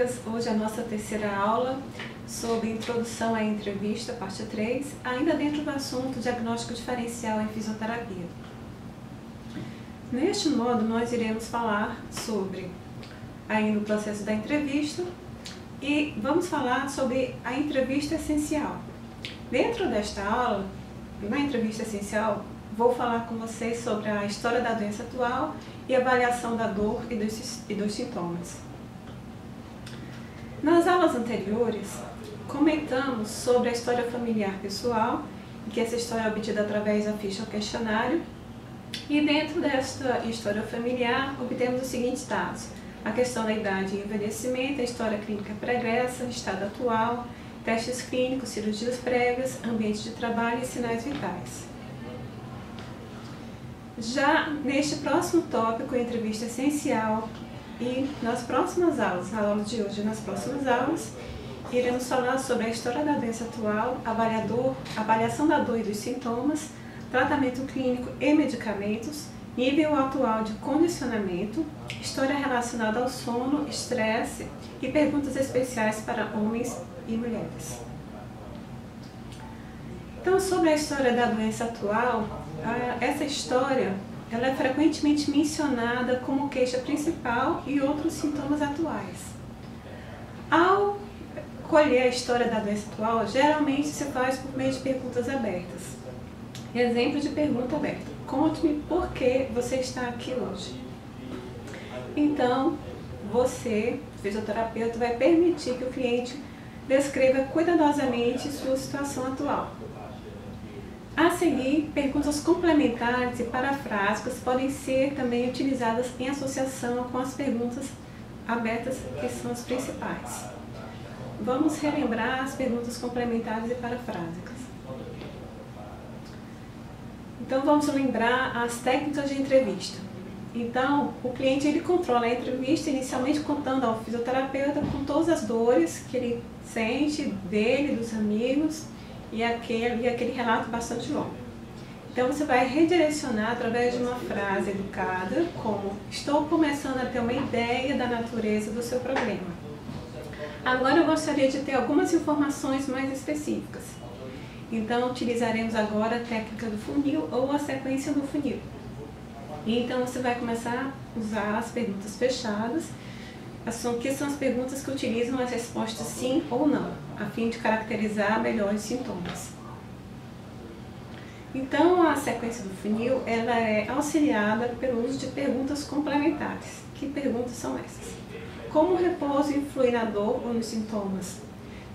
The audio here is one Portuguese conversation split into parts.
colegas, hoje a nossa terceira aula sobre Introdução à Entrevista, parte 3, ainda dentro do assunto Diagnóstico Diferencial em Fisioterapia. Neste modo, nós iremos falar sobre ainda o processo da entrevista e vamos falar sobre a entrevista essencial. Dentro desta aula, na entrevista essencial, vou falar com vocês sobre a história da doença atual e avaliação da dor e dos sintomas. Nas aulas anteriores, comentamos sobre a história familiar pessoal, que essa história é obtida através da ficha ou questionário, e dentro desta história familiar obtemos os seguintes dados: a questão da idade e envelhecimento, a história clínica pregressa, estado atual, testes clínicos, cirurgias prévias, ambiente de trabalho e sinais vitais. Já neste próximo tópico, entrevista essencial, e nas próximas aulas, na aula de hoje e nas próximas aulas, iremos falar sobre a história da doença atual, avaliação da dor e dos sintomas, tratamento clínico e medicamentos, nível atual de condicionamento, história relacionada ao sono, estresse e perguntas especiais para homens e mulheres. Então, sobre a história da doença atual, essa história ela é frequentemente mencionada como queixa principal e outros sintomas atuais. Ao colher a história da doença atual, geralmente se faz por meio de perguntas abertas. Exemplo de pergunta aberta: conte-me por que você está aqui hoje. Então, você, fisioterapeuta, vai permitir que o cliente descreva cuidadosamente sua situação atual. A seguir, perguntas complementares e parafrásicas podem ser também utilizadas em associação com as perguntas abertas, que são as principais. Vamos relembrar as perguntas complementares e parafrásicas. Então, vamos lembrar as técnicas de entrevista. Então, o cliente ele controla a entrevista inicialmente contando ao fisioterapeuta com todas as dores que ele sente dele, dos amigos, e aquele relato bastante longo. Então você vai redirecionar através de uma frase educada, como: estou começando a ter uma ideia da natureza do seu problema. Agora eu gostaria de ter algumas informações mais específicas. Então utilizaremos agora a técnica do funil ou a sequência do funil. Então você vai começar a usar as perguntas fechadas, que são as perguntas que utilizam as respostas sim ou não, a fim de caracterizar melhor os sintomas. Então, a sequência do funil ela é auxiliada pelo uso de perguntas complementares. Que perguntas são essas? Como o repouso influi na dor ou nos sintomas?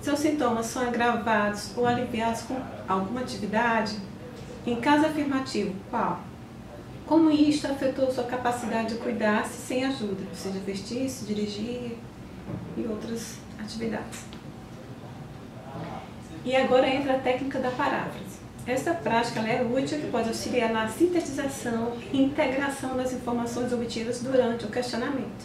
Seus sintomas são agravados ou aliviados com alguma atividade? Em caso afirmativo, qual? Como isto afetou sua capacidade de cuidar-se sem ajuda, ou seja, vestir-se, dirigir e outras atividades. E agora entra a técnica da paráfrase. Esta prática ela é útil e pode auxiliar na sintetização e integração das informações obtidas durante o questionamento.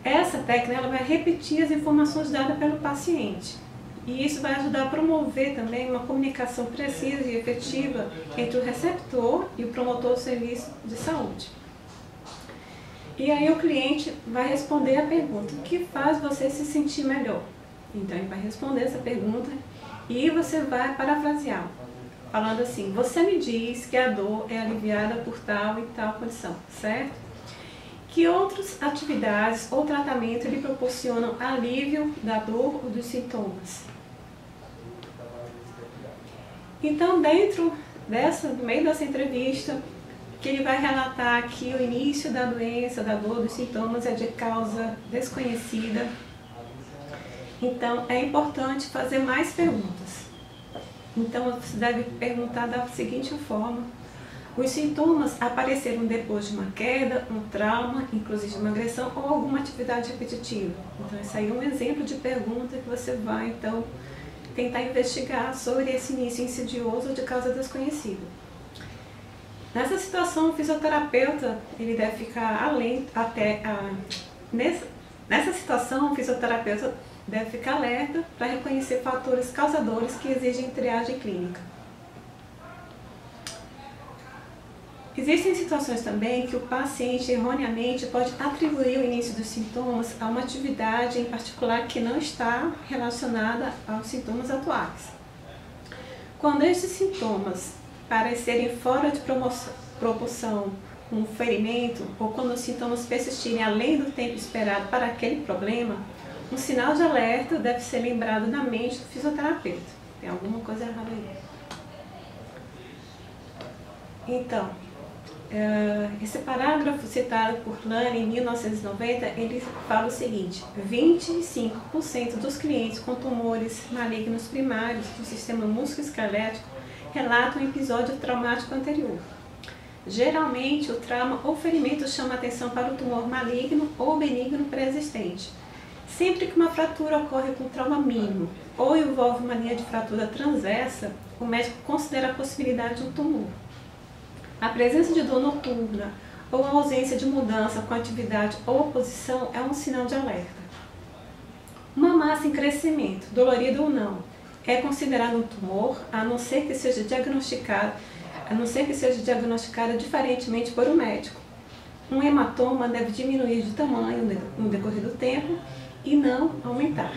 Essa técnica ela vai repetir as informações dadas pelo paciente. E isso vai ajudar a promover também uma comunicação precisa e efetiva entre o receptor e o promotor do serviço de saúde. E aí o cliente vai responder a pergunta: o que faz você se sentir melhor? Então ele vai responder essa pergunta e você vai parafrasear, falando assim: você me diz que a dor é aliviada por tal e tal condição, certo? Que outras atividades ou tratamento lhe proporcionam alívio da dor ou dos sintomas? Então, no meio dessa entrevista, que ele vai relatar que o início da doença, da dor, dos sintomas é de causa desconhecida. Então, é importante fazer mais perguntas. Então, você deve perguntar da seguinte forma: os sintomas apareceram depois de uma queda, um trauma, inclusive uma agressão ou alguma atividade repetitiva? Então, esse aí é um exemplo de pergunta que você vai, então, tentar investigar sobre esse início insidioso de causa desconhecida. Nessa situação, o fisioterapeuta ele deve ficar nessa situação, o fisioterapeuta deve ficar alerta para reconhecer fatores causadores que exigem triagem clínica. Existem situações também que o paciente erroneamente pode atribuir o início dos sintomas a uma atividade em particular que não está relacionada aos sintomas atuais. Quando estes sintomas parecerem fora de proporção com o ferimento ou quando os sintomas persistirem além do tempo esperado para aquele problema, um sinal de alerta deve ser lembrado na mente do fisioterapeuta. Tem alguma coisa errada aí. Então, esse parágrafo citado por Lane em 1990, ele fala o seguinte: 25% dos clientes com tumores malignos primários do sistema músculo-esquelético relatam um episódio traumático anterior. Geralmente, o trauma ou ferimento chama atenção para o tumor maligno ou benigno pré-existente. Sempre que uma fratura ocorre com trauma mínimo ou envolve uma linha de fratura transversa, o médico considera a possibilidade de um tumor. A presença de dor noturna ou a ausência de mudança com atividade ou oposição é um sinal de alerta. Uma massa em crescimento, dolorida ou não, é considerado um tumor, a não ser que seja diagnosticada diferentemente por um médico. Um hematoma deve diminuir de tamanho no decorrer do tempo e não aumentar.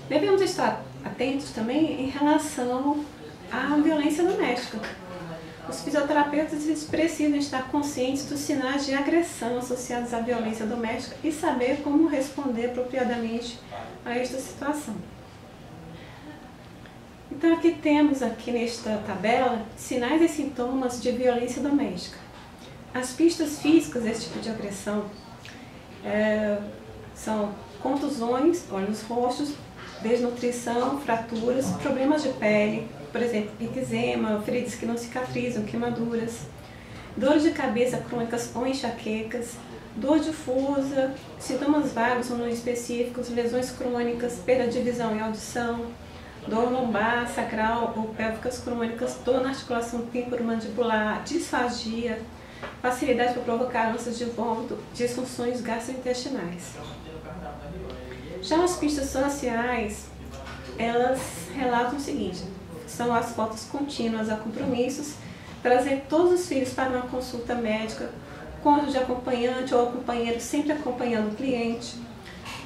Devemos estar atentos também em relação à violência doméstica. Os fisioterapeutas precisam estar conscientes dos sinais de agressão associados à violência doméstica e saber como responder apropriadamente a esta situação. Então aqui temos nesta tabela sinais e sintomas de violência doméstica. As pistas físicas desse tipo de agressão são contusões, olhos roxos, desnutrição, fraturas, problemas de pele, por exemplo, eczema, feridas que não cicatrizam, queimaduras, dores de cabeça crônicas ou enxaquecas, dor difusa, sintomas vagos ou não específicos, lesões crônicas, perda de visão e audição, dor lombar, sacral ou pélvicas crônicas, dor na articulação temporomandibular, disfagia, facilidade para provocar ânsias de vômito, disfunções gastrointestinais. Já as pistas sociais, elas relatam o seguinte: são as faltas contínuas a compromissos, trazer todos os filhos para uma consulta médica, cônjuge acompanhante ou companheiro sempre acompanhando o cliente,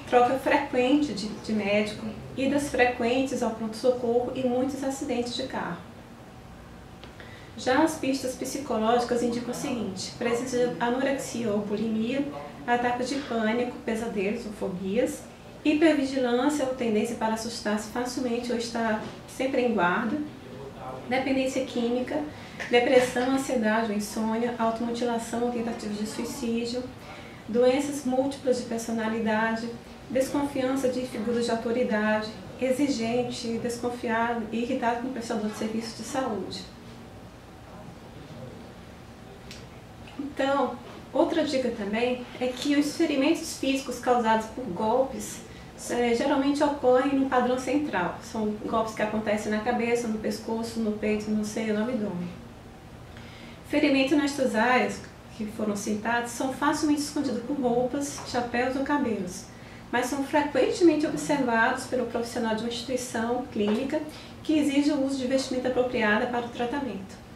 troca frequente de médico, idas frequentes ao pronto-socorro e muitos acidentes de carro. Já as pistas psicológicas indicam o seguinte: presença de anorexia ou bulimia, ataques de pânico, pesadelos ou fobias, hipervigilância ou tendência para assustar-se facilmente ou estar sempre em guarda, dependência química, depressão, ansiedade ou insônia, automutilação ou tentativas de suicídio, doenças múltiplas de personalidade, desconfiança de figuras de autoridade, exigente, desconfiado e irritado com o prestador de serviços de saúde. Então, outra dica também é que os ferimentos físicos causados por golpes geralmente ocorrem no padrão central. São golpes que acontecem na cabeça, no pescoço, no peito, no seio e no abdômen. Ferimentos nestas áreas que foram citados são facilmente escondidos por roupas, chapéus ou cabelos, mas são frequentemente observados pelo profissional de uma instituição clínica que exige o uso de vestimenta apropriada para o tratamento.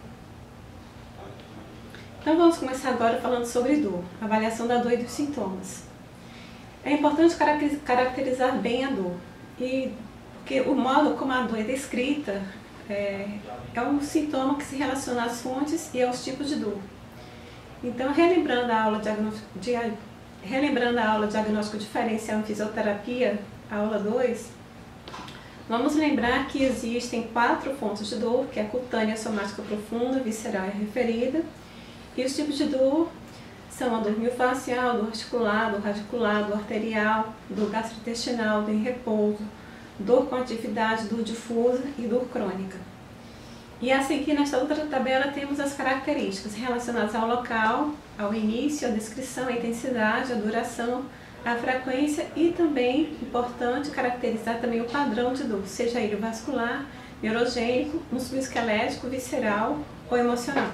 Então vamos começar agora falando sobre dor, avaliação da dor e dos sintomas. É importante caracterizar bem a dor, porque o modo como a dor é descrita é um sintoma que se relaciona às fontes e aos tipos de dor. Então, relembrando a aula diagnóstico diferencial em fisioterapia, a aula 2, vamos lembrar que existem 4 fontes de dor, que é a cutânea, somática profunda, visceral e referida, e os tipos de dor são a dor miofascial, dor articular, dor radicular, dor arterial, dor gastrointestinal, dor em repouso, dor com atividade, dor difusa e dor crônica. E a seguir, nesta outra tabela, temos as características relacionadas ao local, ao início, à descrição, à intensidade, à duração, à frequência e também, importante, caracterizar também o padrão de dor, seja ele vascular, neurogênico, musculoesquelético, visceral ou emocional.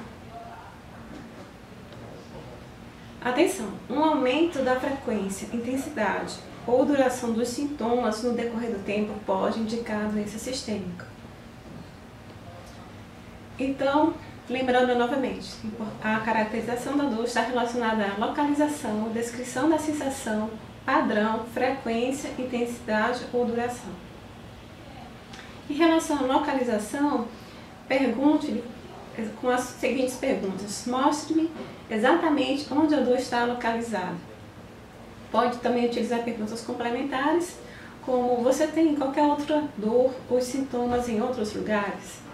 Atenção! Um aumento da frequência, intensidade ou duração dos sintomas no decorrer do tempo pode indicar doença sistêmica. Então, lembrando novamente, a caracterização da dor está relacionada à localização, descrição da sensação, padrão, frequência, intensidade ou duração. Em relação à localização, pergunte-lhe com as seguintes perguntas. Mostre-me exatamente onde a dor está localizada. Pode também utilizar perguntas complementares, como você tem qualquer outra dor ou sintomas em outros lugares?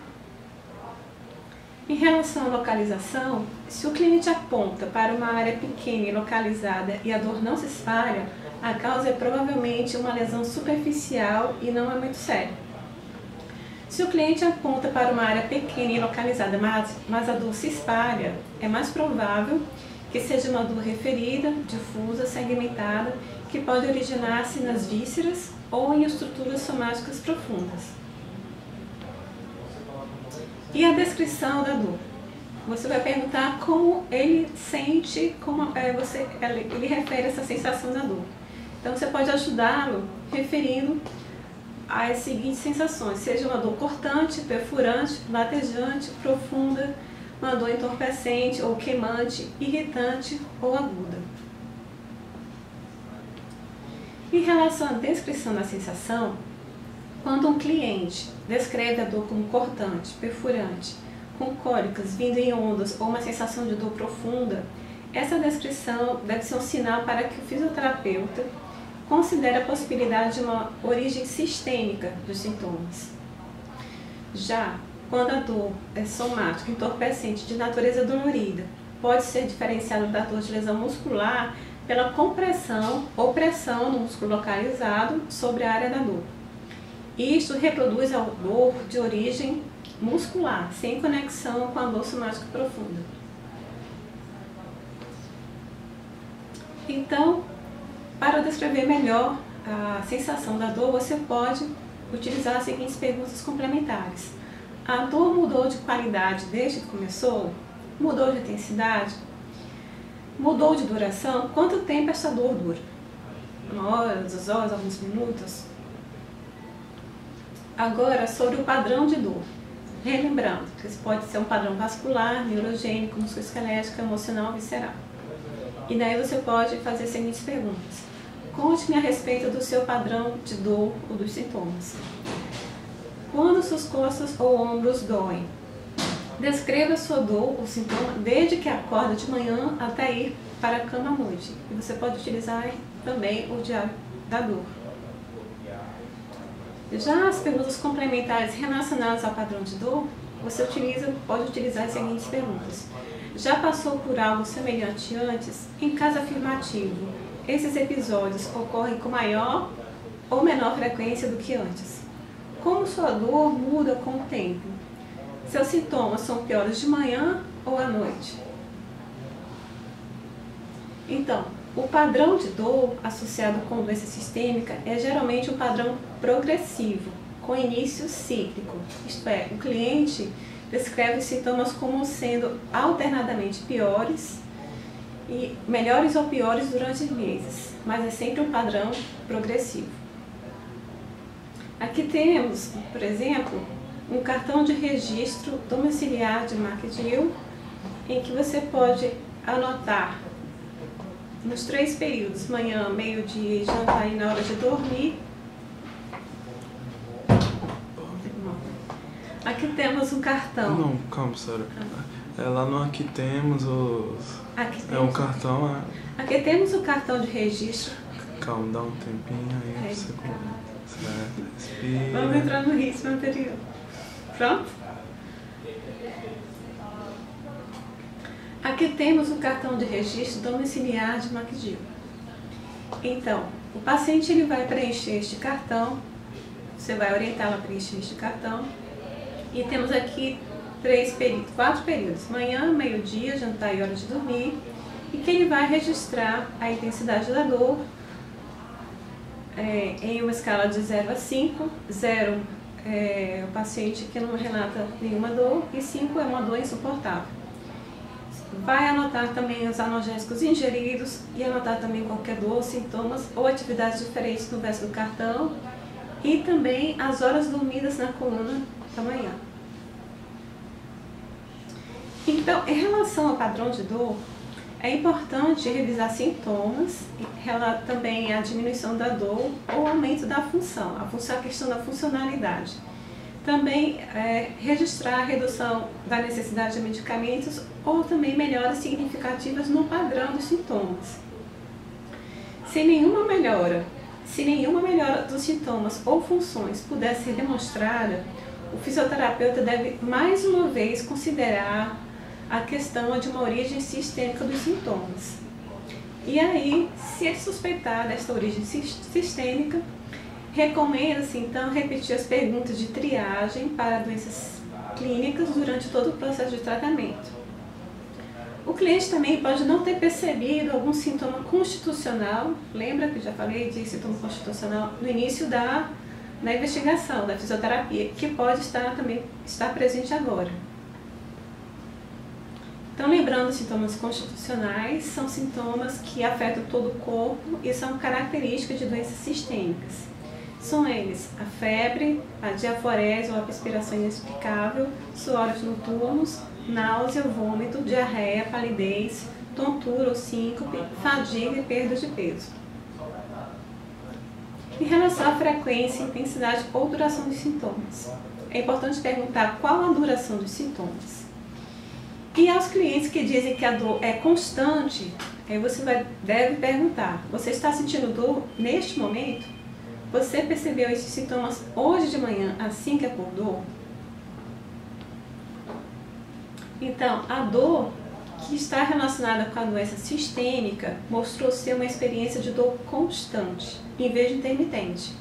Em relação à localização, se o cliente aponta para uma área pequena e localizada e a dor não se espalha, a causa é provavelmente uma lesão superficial e não é muito séria. Se o cliente aponta para uma área pequena e localizada, mas a dor se espalha, é mais provável que seja uma dor referida, difusa, segmentada, que pode originar-se nas vísceras ou em estruturas somáticas profundas. E a descrição da dor? Você vai perguntar como ele sente, ele refere essa sensação da dor. Então você pode ajudá-lo referindo as seguintes sensações, seja uma dor cortante, perfurante, latejante, profunda, uma dor entorpecente ou queimante, irritante ou aguda. Em relação à descrição da sensação, quando um cliente descreve a dor como cortante, perfurante, com cólicas vindo em ondas ou uma sensação de dor profunda, essa descrição deve ser um sinal para que o fisioterapeuta considere a possibilidade de uma origem sistêmica dos sintomas. Já quando a dor é somática, entorpecente, de natureza dolorida, pode ser diferenciada da dor de lesão muscular pela compressão ou pressão no músculo localizado sobre a área da dor. Isto reproduz a dor de origem muscular, sem conexão com a dor somática profunda. Então, para descrever melhor a sensação da dor, você pode utilizar as seguintes perguntas complementares. A dor mudou de qualidade desde que começou? Mudou de intensidade? Mudou de duração? Quanto tempo essa dor dura? 1 hora, 2 horas, alguns minutos? Agora, sobre o padrão de dor. Relembrando que isso pode ser um padrão vascular, neurogênico, musculoesquelético, emocional, visceral. E daí você pode fazer as seguintes perguntas. Conte-me a respeito do seu padrão de dor ou dos sintomas. Quando suas costas ou ombros doem? Descreva sua dor ou sintoma desde que acorda de manhã até ir para a cama à noite. E você pode utilizar também o diário da dor. Já as perguntas complementares relacionadas ao padrão de dor, você pode utilizar as seguintes perguntas. Já passou por algo semelhante antes? Em caso afirmativo, esses episódios ocorrem com maior ou menor frequência do que antes? Como sua dor muda com o tempo? Seus sintomas são piores de manhã ou à noite? Então, o padrão de dor associado com doença sistêmica é geralmente um padrão progressivo, com início cíclico. Isto é, o cliente descreve os sintomas como sendo alternadamente piores e melhores ou piores durante meses, mas é sempre um padrão progressivo. Aqui temos, por exemplo, um cartão de registro domiciliar de McGill, em que você pode anotar nos 3 períodos, manhã, meio-dia e jantar e na hora de dormir. Aqui temos um cartão. Não, calma, sério. É lá no Aqui Temos os... Aqui É temos um cartão, Aqui temos o cartão de registro. Calma, dá um tempinho aí, você certo, respira. Vamos entrar no ritmo anterior. Pronto? Aqui temos o cartão de registro domiciliar de McGill. Então, o paciente ele vai preencher este cartão, você vai orientá-lo a preencher este cartão, e temos aqui 4 períodos, manhã, meio-dia, jantar e hora de dormir, e que ele vai registrar a intensidade da dor em uma escala de 0 a 5, 0 é o paciente que não relata nenhuma dor, e 5 é uma dor insuportável. Vai anotar também os analgésicos ingeridos e anotar também qualquer dor, sintomas ou atividades diferentes no verso do cartão e também as horas dormidas na coluna da manhã. Então, em relação ao padrão de dor, é importante revisar sintomas, também a diminuição da dor ou aumento da função, a questão da funcionalidade. Também registrar a redução da necessidade de medicamentos ou também melhoras significativas no padrão dos sintomas. Se nenhuma melhora dos sintomas ou funções puder ser demonstrada, o fisioterapeuta deve mais uma vez considerar a questão de uma origem sistêmica dos sintomas. E aí, se ele suspeitar desta origem sistêmica, recomenda-se então repetir as perguntas de triagem para doenças clínicas durante todo o processo de tratamento. O cliente também pode não ter percebido algum sintoma constitucional, lembra que eu já falei de sintoma constitucional no início da investigação, da fisioterapia, que pode também estar presente agora. Então, lembrando, sintomas constitucionais são sintomas que afetam todo o corpo e são características de doenças sistêmicas. São eles a febre, a diaforese ou a perspiração inexplicável, suores noturnos, náusea, vômito, diarreia, palidez, tontura ou síncope, fadiga e perda de peso. Em relação à frequência, intensidade ou duração dos sintomas, é importante perguntar qual a duração dos sintomas. E aos clientes que dizem que a dor é constante, aí você deve perguntar: você está sentindo dor neste momento? Você percebeu esses sintomas hoje de manhã, assim que acordou? Então, a dor que está relacionada com a doença sistêmica mostrou ser uma experiência de dor constante, em vez de intermitente.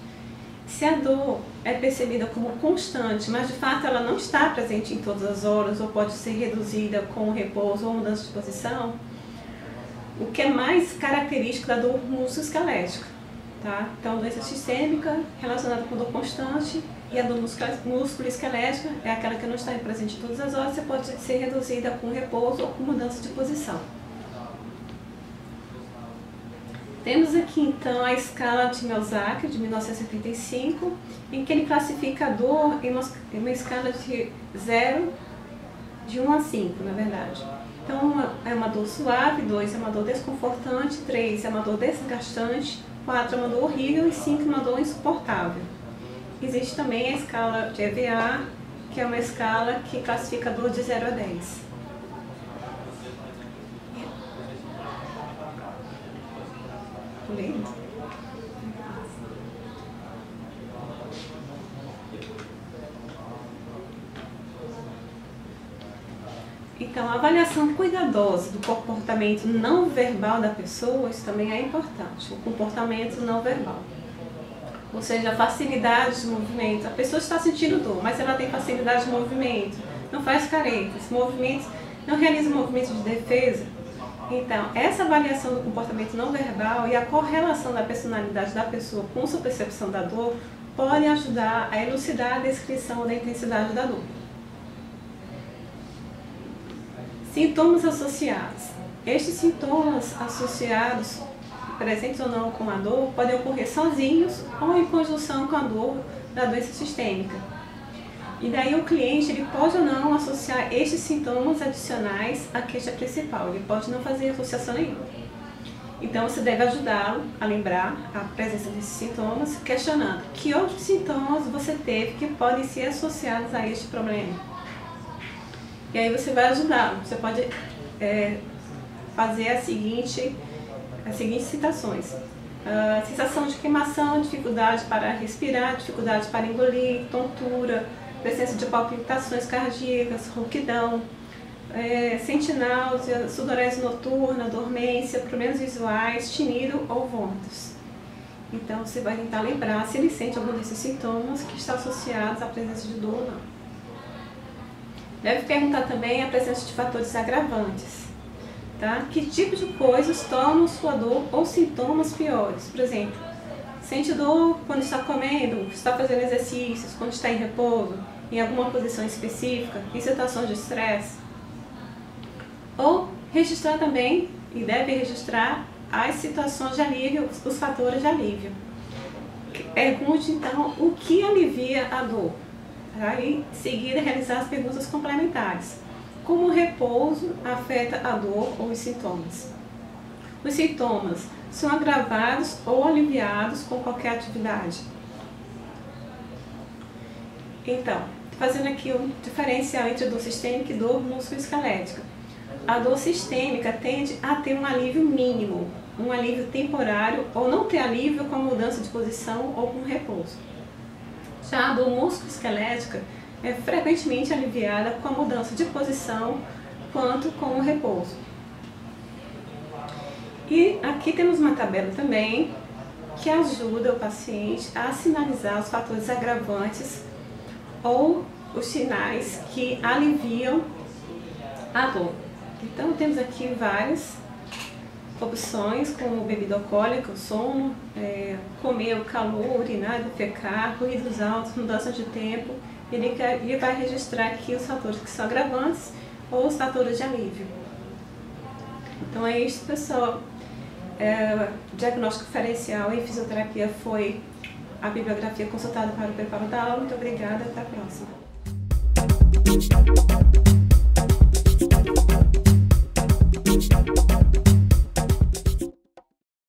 Se a dor é percebida como constante, mas de fato ela não está presente em todas as horas ou pode ser reduzida com o repouso ou mudança de posição, o que é mais característico da dor musculoesquelética, tá? Então, doença sistêmica relacionada com dor constante e a dor musculoesquelética é aquela que não está presente em todas as horas, você pode ser reduzida com repouso ou com mudança de posição. Temos aqui então a escala de Melzack, de 1975, em que ele classifica a dor em uma escala de 1 a 5, na verdade. Então, 1 é uma dor suave, 2 é uma dor desconfortante, 3 é uma dor desgastante, 4 é uma dor horrível e 5 é uma dor insuportável. Existe também a escala de EVA, que é uma escala que classifica a dor de 0 a 10. Então, a avaliação cuidadosa do comportamento não verbal da pessoa, isso também é importante, o comportamento não verbal. Ou seja, a facilidade de movimento. A pessoa está sentindo dor, mas ela tem facilidade de movimento, não faz caretas, não realiza movimentos de defesa. Então, essa avaliação do comportamento não verbal e a correlação da personalidade da pessoa com sua percepção da dor podem ajudar a elucidar a descrição da intensidade da dor. Sintomas associados. Estes sintomas associados, presentes ou não com a dor, podem ocorrer sozinhos ou em conjunção com a dor da doença sistêmica. E daí o cliente ele pode ou não associar estes sintomas adicionais à queixa principal, ele pode não fazer associação nenhuma. Então você deve ajudá-lo a lembrar a presença desses sintomas, questionando que outros sintomas você teve que podem ser associados a este problema. E aí você vai ajudá-lo, você pode fazer as seguintes citações. Sensação de queimação, dificuldade para respirar, dificuldade para engolir, tontura, presença de palpitações cardíacas, rouquidão, sente náusea, sudorese noturna, dormência, problemas visuais, tinido ou vômitos. Então você vai tentar lembrar se ele sente algum desses sintomas que estão associados à presença de dor ou não. Deve perguntar também a presença de fatores agravantes. Tá? Que tipo de coisas tornam sua dor ou sintomas piores? Por exemplo, sente dor quando está comendo, está fazendo exercícios, quando está em repouso, em alguma posição específica, em situações de estresse. Ou registrar também, e deve registrar, as situações de alívio, os fatores de alívio. Pergunte então o que alivia a dor. Aí, em seguida, realizar as perguntas complementares. Como o repouso afeta a dor ou os sintomas. Os sintomas são agravados ou aliviados com qualquer atividade. Então, fazendo aqui um diferencial entre dor sistêmica e dor musculoesquelética. A dor sistêmica tende a ter um alívio mínimo, um alívio temporário, ou não ter alívio com a mudança de posição ou com repouso. Já a dor musculoesquelética é frequentemente aliviada com a mudança de posição quanto com o repouso. E aqui temos uma tabela também que ajuda o paciente a sinalizar os fatores agravantes ou os sinais que aliviam a dor. Então temos aqui várias opções, como bebida alcoólica, sono, comer, o calor, urinar, defecar, ruídos altos, mudança de tempo. Ele vai registrar aqui os fatores que são agravantes ou os fatores de alívio. Então é isso, pessoal. Diagnóstico diferencial em fisioterapia foi a bibliografia consultada para o preparo da aula. Muito obrigada, até a próxima.